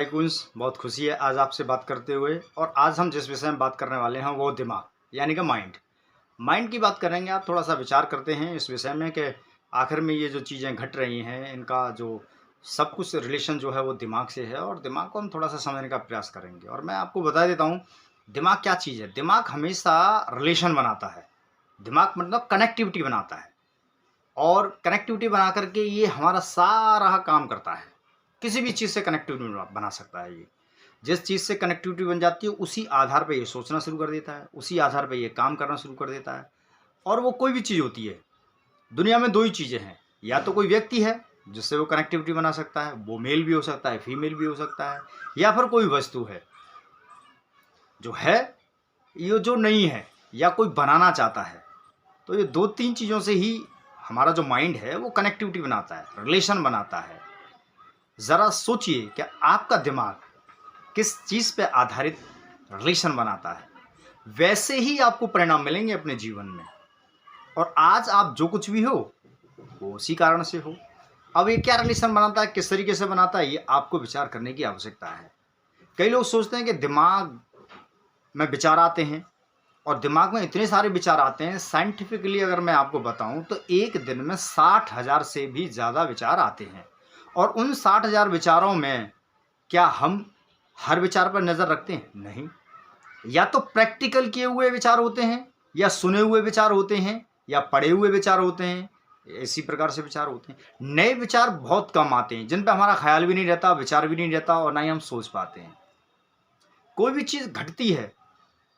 कुंज बहुत खुशी है आज आपसे बात करते हुए। और आज हम जिस विषय में बात करने वाले हैं वो दिमाग यानी कि माइंड। माइंड की बात करेंगे। आप थोड़ा सा विचार करते हैं इस विषय में कि आखिर में ये जो चीज़ें घट रही हैं इनका जो सब कुछ रिलेशन जो है वो दिमाग से है, और दिमाग को हम थोड़ा सा समझने का प्रयास करेंगे। और मैं आपको बता देता हूँ दिमाग क्या चीज़ है। दिमाग हमेशा रिलेशन बनाता है। दिमाग मतलब कनेक्टिविटी बनाता है, और कनेक्टिविटी बना करके ये हमारा सारा काम करता है। किसी भी चीज़ से कनेक्टिविटी बना सकता है ये। जिस चीज़ से कनेक्टिविटी बन जाती है उसी आधार पे ये सोचना शुरू कर देता है, उसी आधार पे ये काम करना शुरू कर देता है। और वो कोई भी चीज़ होती है। दुनिया में दो ही चीज़ें हैं, या तो कोई व्यक्ति है जिससे वो कनेक्टिविटी बना सकता है, वो मेल भी हो सकता है, फीमेल भी हो सकता है, या फिर कोई वस्तु है जो है, ये जो नहीं है, या कोई बनाना चाहता है। तो ये दो तीन चीज़ों से ही हमारा जो माइंड है वो कनेक्टिविटी बनाता है, रिलेशन बनाता है। ज़रा सोचिए कि आपका दिमाग किस चीज़ पे आधारित रिलेशन बनाता है, वैसे ही आपको परिणाम मिलेंगे अपने जीवन में। और आज आप जो कुछ भी हो वो उसी कारण से हो। अब ये क्या रिलेशन बनाता है, किस तरीके से बनाता है, ये आपको विचार करने की आवश्यकता है। कई लोग सोचते हैं कि दिमाग में विचार आते हैं, और दिमाग में इतने सारे विचार आते हैं। साइंटिफिकली अगर मैं आपको बताऊं तो एक दिन में 60,000 से भी ज़्यादा विचार आते हैं। और उन 60,000 विचारों में क्या हम हर विचार पर नज़र रखते हैं? नहीं। या तो प्रैक्टिकल किए हुए विचार होते हैं, या सुने हुए विचार होते हैं, या पढ़े हुए विचार होते हैं। इसी प्रकार से विचार होते हैं। नए विचार बहुत कम आते हैं, जिन पर हमारा ख्याल भी नहीं रहता, विचार भी नहीं रहता, और ना ही हम सोच पाते हैं। कोई भी चीज़ घटती है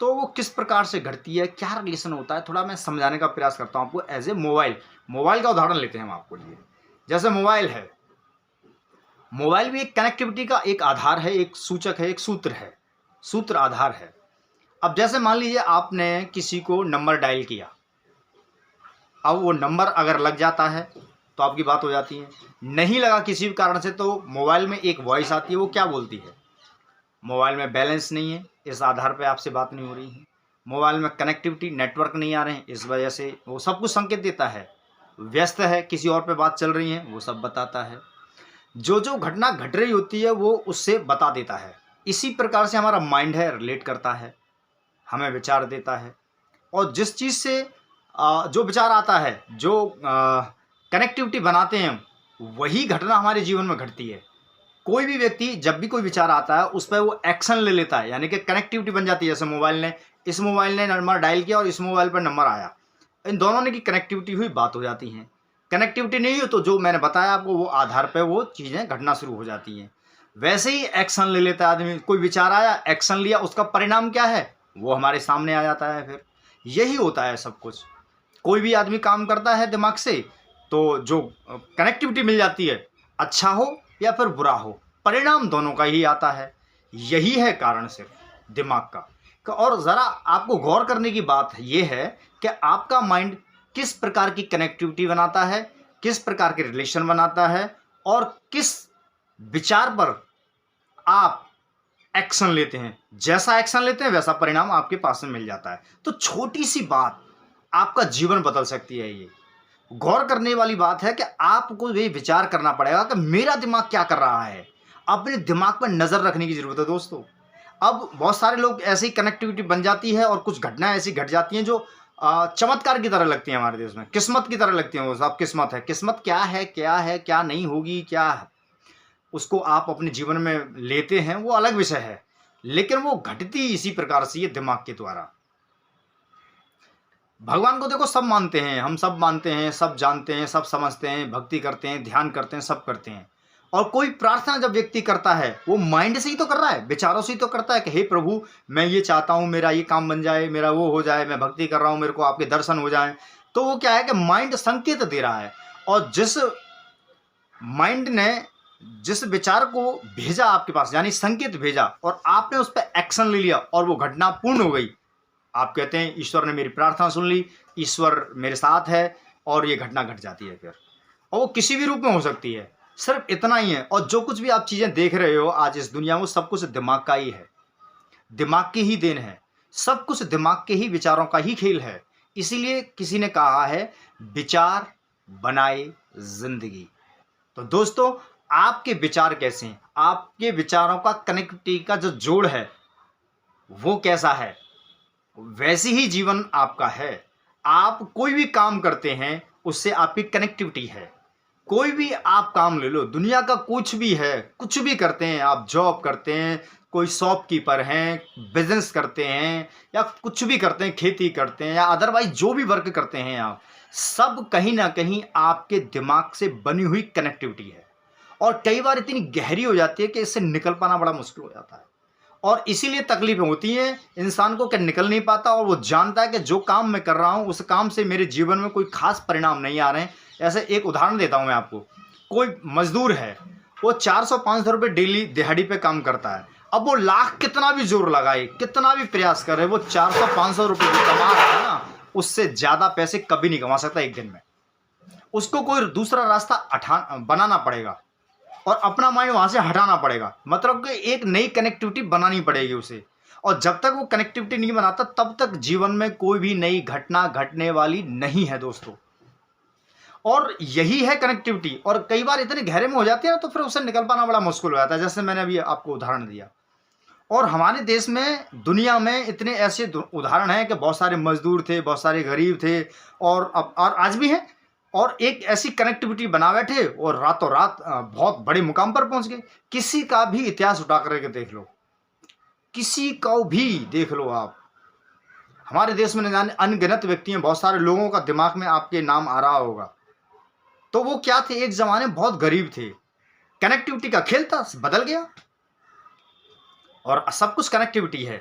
तो वो किस प्रकार से घटती है, क्या रिलेशन होता है, थोड़ा मैं समझाने का प्रयास करता हूँ आपको। एज ए मोबाइल का उदाहरण लेते हैं हम आपको लिए। जैसे मोबाइल है, मोबाइल भी एक कनेक्टिविटी का एक आधार है, एक सूचक है, एक सूत्र है, सूत्र आधार है। अब जैसे मान लीजिए आपने किसी को नंबर डायल किया। अब वो नंबर अगर लग जाता है तो आपकी बात हो जाती है, नहीं लगा किसी भी कारण से तो मोबाइल में एक वॉइस आती है। वो क्या बोलती है? मोबाइल में बैलेंस नहीं है, इस आधार पे आपसे बात नहीं हो रही है। मोबाइल में कनेक्टिविटी नेटवर्क नहीं आ रहे हैं, इस वजह से वो सब कुछ संकेत देता है। व्यस्त है, किसी और पे बात चल रही है, वो सब बताता है। जो जो घटना घट रही होती है वो उससे बता देता है। इसी प्रकार से हमारा माइंड है, रिलेट करता है, हमें विचार देता है। और जिस चीज़ से जो विचार आता है, जो कनेक्टिविटी बनाते हैं, वही घटना हमारे जीवन में घटती है। कोई भी व्यक्ति जब भी कोई विचार आता है उस पर वो एक्शन ले लेता है, यानी कि कनेक्टिविटी बन जाती है। जैसे इस मोबाइल ने नंबर डायल किया और इस मोबाइल पर नंबर आया, इन दोनों ने की कनेक्टिविटी हुई, बात हो जाती है। कनेक्टिविटी नहीं हो तो जो मैंने बताया आपको वो आधार पे वो चीज़ें घटना शुरू हो जाती हैं। वैसे ही एक्शन ले लेता है आदमी। कोई विचार आया, एक्शन लिया, उसका परिणाम क्या है वो हमारे सामने आ जाता है। फिर यही होता है सब कुछ। कोई भी आदमी काम करता है दिमाग से तो जो कनेक्टिविटी मिल जाती है, अच्छा हो या फिर बुरा हो, परिणाम दोनों का ही आता है। यही है कारण सिर्फ दिमाग का। और ज़रा आपको गौर करने की बात ये है कि आपका माइंड किस प्रकार की कनेक्टिविटी बनाता है, किस प्रकार के रिलेशन बनाता है, और किस विचार पर आप एक्शन लेते हैं। जैसा एक्शन लेते हैं वैसा परिणाम आपके पास में मिल जाता है। तो छोटी सी बात आपका जीवन बदल सकती है। ये गौर करने वाली बात है कि आपको ये विचार करना पड़ेगा कि मेरा दिमाग क्या कर रहा है। अपने दिमाग पर नज़र रखने की ज़रूरत है दोस्तों। अब बहुत सारे लोग ऐसी कनेक्टिविटी बन जाती है और कुछ घटनाएं ऐसी घट जाती हैं जो चमत्कार की तरह लगती हैं हमारे देश में, किस्मत की तरह लगती हैं। वो सब किस्मत है। किस्मत क्या है, क्या है, क्या नहीं होगी, क्या है, उसको आप अपने जीवन में लेते हैं वो अलग विषय है, लेकिन वो घटती इसी प्रकार से ये दिमाग के द्वारा। भगवान को देखो सब मानते हैं, हम सब मानते हैं, सब जानते हैं, सब समझते हैं, भक्ति करते हैं, ध्यान करते हैं, सब करते हैं। और कोई प्रार्थना जब व्यक्ति करता है वो माइंड से ही तो कर रहा है, विचारों से ही तो करता है कि हे प्रभु मैं ये चाहता हूँ, मेरा ये काम बन जाए, मेरा वो हो जाए, मैं भक्ति कर रहा हूँ, मेरे को आपके दर्शन हो जाए। तो वो क्या है कि माइंड संकेत दे रहा है। और जिस माइंड ने जिस विचार को भेजा आपके पास, यानी संकेत भेजा, और आपने उस पर एक्शन ले लिया और वो घटना पूर्ण हो गई, आप कहते हैं ईश्वर ने मेरी प्रार्थना सुन ली, ईश्वर मेरे साथ है, और ये घटना घट जाती है फिर। और वो किसी भी रूप में हो सकती है, सिर्फ इतना ही है। और जो कुछ भी आप चीज़ें देख रहे हो आज इस दुनिया में, सब कुछ दिमाग का ही है, दिमाग की ही देन है। सब कुछ दिमाग के ही विचारों का ही खेल है। इसीलिए किसी ने कहा है विचार बनाए जिंदगी। तो दोस्तों आपके विचार कैसे हैं, आपके विचारों का कनेक्टिविटी का जो जोड़ है वो कैसा है, वैसे ही जीवन आपका है। आप कोई भी काम करते हैं उससे आपकी कनेक्टिविटी है। कोई भी आप काम ले लो, दुनिया का कुछ भी है, कुछ भी करते हैं आप, जॉब करते हैं, कोई शॉपकीपर हैं, बिजनेस करते हैं, या कुछ भी करते हैं, खेती करते हैं, या अदरवाइज जो भी वर्क करते हैं आप, सब कहीं ना कहीं आपके दिमाग से बनी हुई कनेक्टिविटी है। और कई बार इतनी गहरी हो जाती है कि इससे निकल पाना बड़ा मुश्किल हो जाता है, और इसीलिए तकलीफें होती हैं इंसान को कि निकल नहीं पाता, और वो जानता है कि जो काम मैं कर रहा हूँ उस काम से मेरे जीवन में कोई खास परिणाम नहीं आ रहे हैं। ऐसे एक उदाहरण देता हूँ मैं आपको। कोई मजदूर है, वो 400-500 रुपये डेली दिहाड़ी पे काम करता है। अब वो लाख कितना भी जोर लगाए, कितना भी प्रयास करे, वो 400-500 रुपये जो कमा रहा है ना, उससे ज़्यादा पैसे कभी नहीं कमा सकता एक दिन में। उसको कोई दूसरा रास्ता बनाना पड़ेगा और अपना माइंड वहां से हटाना पड़ेगा, मतलब कि एक नई कनेक्टिविटी बनानी पड़ेगी उसे। और जब तक वो कनेक्टिविटी नहीं बनाता तब तक जीवन में कोई भी नई घटना घटने वाली नहीं है दोस्तों। और यही है कनेक्टिविटी। और कई बार इतने गहरे में हो जाती है ना, तो फिर उससे निकल पाना बड़ा मुश्किल हो जाता है, जैसे मैंने अभी आपको उदाहरण दिया। और हमारे देश में, दुनिया में इतने ऐसे उदाहरण हैं कि बहुत सारे मजदूर थे, बहुत सारे गरीब थे, और आज भी हैं, और एक ऐसी कनेक्टिविटी बना बैठे और रातों रात बहुत बड़े मुकाम पर पहुंच गए। किसी का भी इतिहास उठा करके देख लो, किसी को भी देख लो आप, हमारे देश में न जाने अनगिनत व्यक्ति हैं, बहुत सारे लोगों का दिमाग में आपके नाम आ रहा होगा। तो वो क्या थे, एक जमाने में बहुत गरीब थे, कनेक्टिविटी का खेल था, बदल गया। और सब कुछ कनेक्टिविटी है,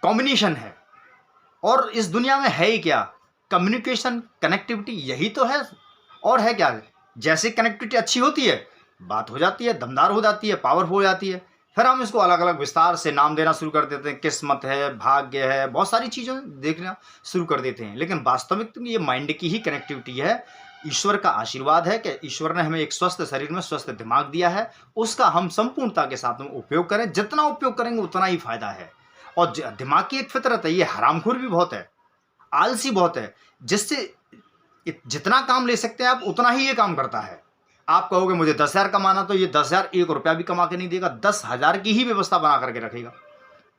कॉम्बिनेशन है। और इस दुनिया में है ही क्या, कम्युनिकेशन, कनेक्टिविटी, यही तो है। और है क्या, जैसे कनेक्टिविटी अच्छी होती है, बात हो जाती है, दमदार हो जाती है, पावरफुल हो जाती है, फिर हम इसको अलग अलग विस्तार से नाम देना शुरू कर देते हैं, किस्मत है, भाग्य है, बहुत सारी चीज़ें देखना शुरू कर देते हैं। लेकिन वास्तविक तो ये माइंड की ही कनेक्टिविटी है। ईश्वर का आशीर्वाद है कि ईश्वर ने हमें एक स्वस्थ शरीर में स्वस्थ दिमाग दिया है, उसका हम संपूर्णता के साथ में उपयोग करें। जितना उपयोग करेंगे उतना ही फायदा है। और दिमाग की एक फितरत है, ये हरामखोर भी बहुत है, आलसी बहुत है, जिससे जितना काम ले सकते हैं आप उतना ही ये काम करता है। आप कहोगे मुझे 10,000 कमाना, तो ये 10,000 एक रुपया भी कमा के नहीं देगा, 10,000 की ही व्यवस्था बना करके रखेगा।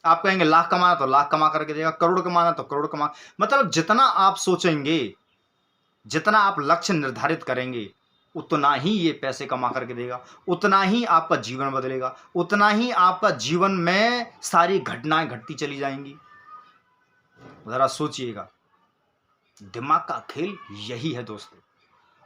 आप कहेंगे लाख कमाना, तो लाख कमा करके देगा, करोड़ कमाना तो करोड़ कमा, मतलब जितना आप सोचेंगे, जितना आप लक्ष्य निर्धारित करेंगे, उतना ही ये पैसे कमा करके देगा, उतना ही आपका जीवन बदलेगा, उतना ही आपका जीवन में सारी घटनाएं घटती चली जाएंगी। जरा सोचिएगा, दिमाग का खेल यही है दोस्तों।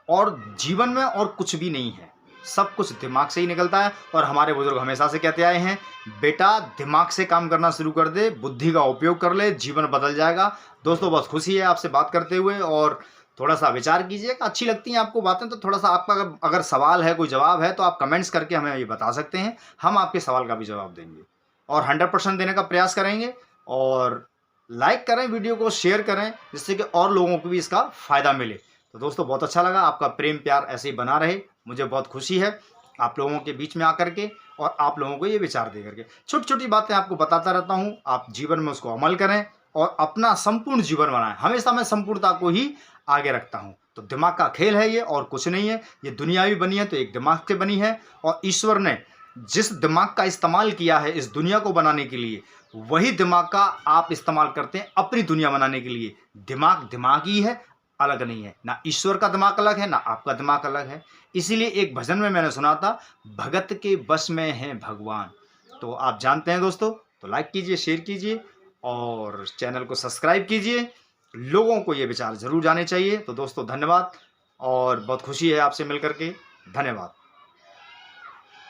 और जीवन में और कुछ भी नहीं है, सब कुछ दिमाग से ही निकलता है। और हमारे बुजुर्ग हमेशा से कहते आए हैं, बेटा दिमाग से काम करना शुरू कर दे, बुद्धि का उपयोग कर ले, जीवन बदल जाएगा। दोस्तों बहुत खुशी है आपसे बात करते हुए, और थोड़ा सा विचार कीजिएगा, अच्छी लगती हैं आपको बातें तो थोड़ा सा आपका अगर सवाल है, कोई जवाब है, तो आप कमेंट्स करके हमें ये बता सकते हैं, हम आपके सवाल का भी जवाब देंगे और 100% देने का प्रयास करेंगे। और लाइक करें, वीडियो को शेयर करें, जिससे कि और लोगों को भी इसका फ़ायदा मिले। तो दोस्तों बहुत अच्छा लगा, आपका प्रेम प्यार ऐसे ही बना रहे, मुझे बहुत खुशी है आप लोगों के बीच में आकर के, और आप लोगों को ये विचार दे करके। छोटी छोटी बातें आपको बताता रहता हूँ, आप जीवन में उसको अमल करें और अपना संपूर्ण जीवन बनाएं। हमेशा मैं संपूर्णता को ही आगे रखता हूँ। तो दिमाग का खेल है ये, और कुछ नहीं है। ये दुनिया भी बनी है तो एक दिमाग से बनी है, और ईश्वर ने जिस दिमाग का इस्तेमाल किया है इस दुनिया को बनाने के लिए, वही दिमाग का आप इस्तेमाल करते हैं अपनी दुनिया बनाने के लिए। दिमाग दिमाग ही है, अलग नहीं है। ना ईश्वर का दिमाग अलग है, ना आपका दिमाग अलग है। इसीलिए एक भजन में मैंने सुना था, भगत के बस में है भगवान। तो आप जानते हैं दोस्तों, तो लाइक कीजिए, शेयर कीजिए और चैनल को सब्सक्राइब कीजिए। लोगों को ये विचार जरूर जाने चाहिए। तो दोस्तों धन्यवाद, और बहुत खुशी है आपसे मिलकर के। धन्यवाद।